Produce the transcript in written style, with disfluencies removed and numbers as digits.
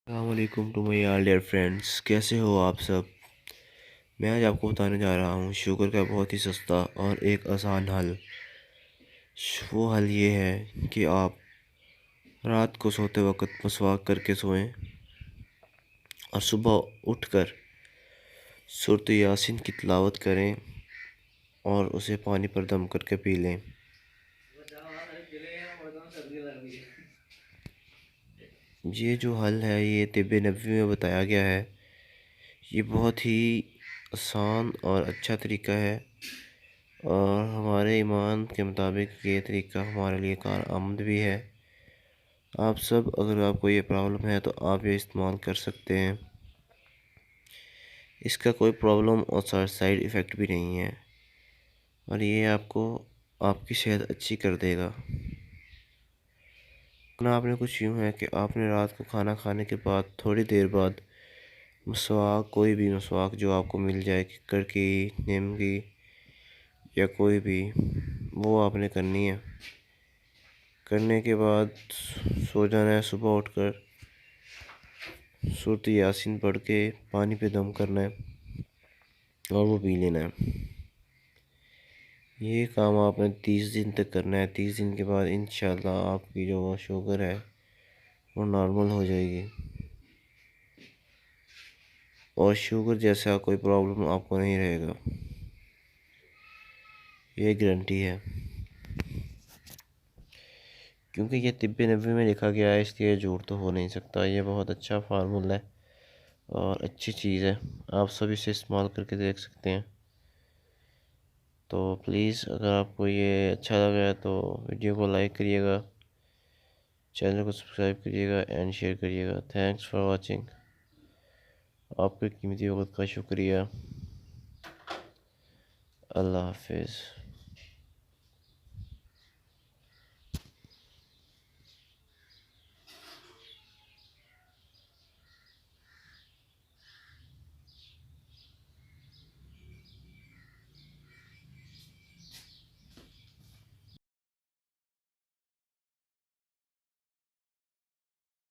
वालेकुम to my all dear friends, कैसे हो आप सब। मैं आज आपको बताने जा रहा हूँ शुगर का बहुत ही सस्ता और एक आसान हल। वो हल ये है कि आप रात को सोते वक्त मसवाक करके सोएं और सुबह उठकर सूरत यासीन की तिलावत करें और उसे पानी पर दम करके पी लें। ये जो हल है ये तिब्ब नबवी में बताया गया है। ये बहुत ही आसान और अच्छा तरीका है और हमारे ईमान के मुताबिक ये तरीका हमारे लिए कारआमद भी है। आप सब अगर आपको ये प्रॉब्लम है तो आप ये इस्तेमाल कर सकते हैं। इसका कोई प्रॉब्लम और साइड इफ़ेक्ट भी नहीं है और ये आपको आपकी सेहत अच्छी कर देगा। ना आपने कुछ यूँ है कि आपने रात को खाना खाने के बाद थोड़ी देर बाद मसवाक, कोई भी मसवाक जो आपको मिल जाए, किक्कर की, नीम की या कोई भी, वो आपने करनी है। करने के बाद सो जाना है। सुबह उठकर सूरत यासीन पढ़ के पानी पे दम करना है और वो पी लेना है। ये काम आपने 30 दिन तक करना है। 30 दिन के बाद इंशाल्लाह आपकी जो शुगर है वो नॉर्मल हो जाएगी और शुगर जैसा कोई प्रॉब्लम आपको नहीं रहेगा। ये गारंटी है, क्योंकि ये तिब्बे नबवी में लिखा गया है, इसलिए झूठ तो हो नहीं सकता। ये बहुत अच्छा फार्मूला है और अच्छी चीज़ है। आप सब इसे इस्तेमाल करके देख सकते हैं। तो प्लीज़ अगर आपको ये अच्छा लगा है तो वीडियो को लाइक करिएगा, चैनल को सब्सक्राइब करिएगा एंड शेयर करिएगा। Thanks for watching. आपके कीमती वक्त का शुक्रिया। अल्लाह हाफिज़।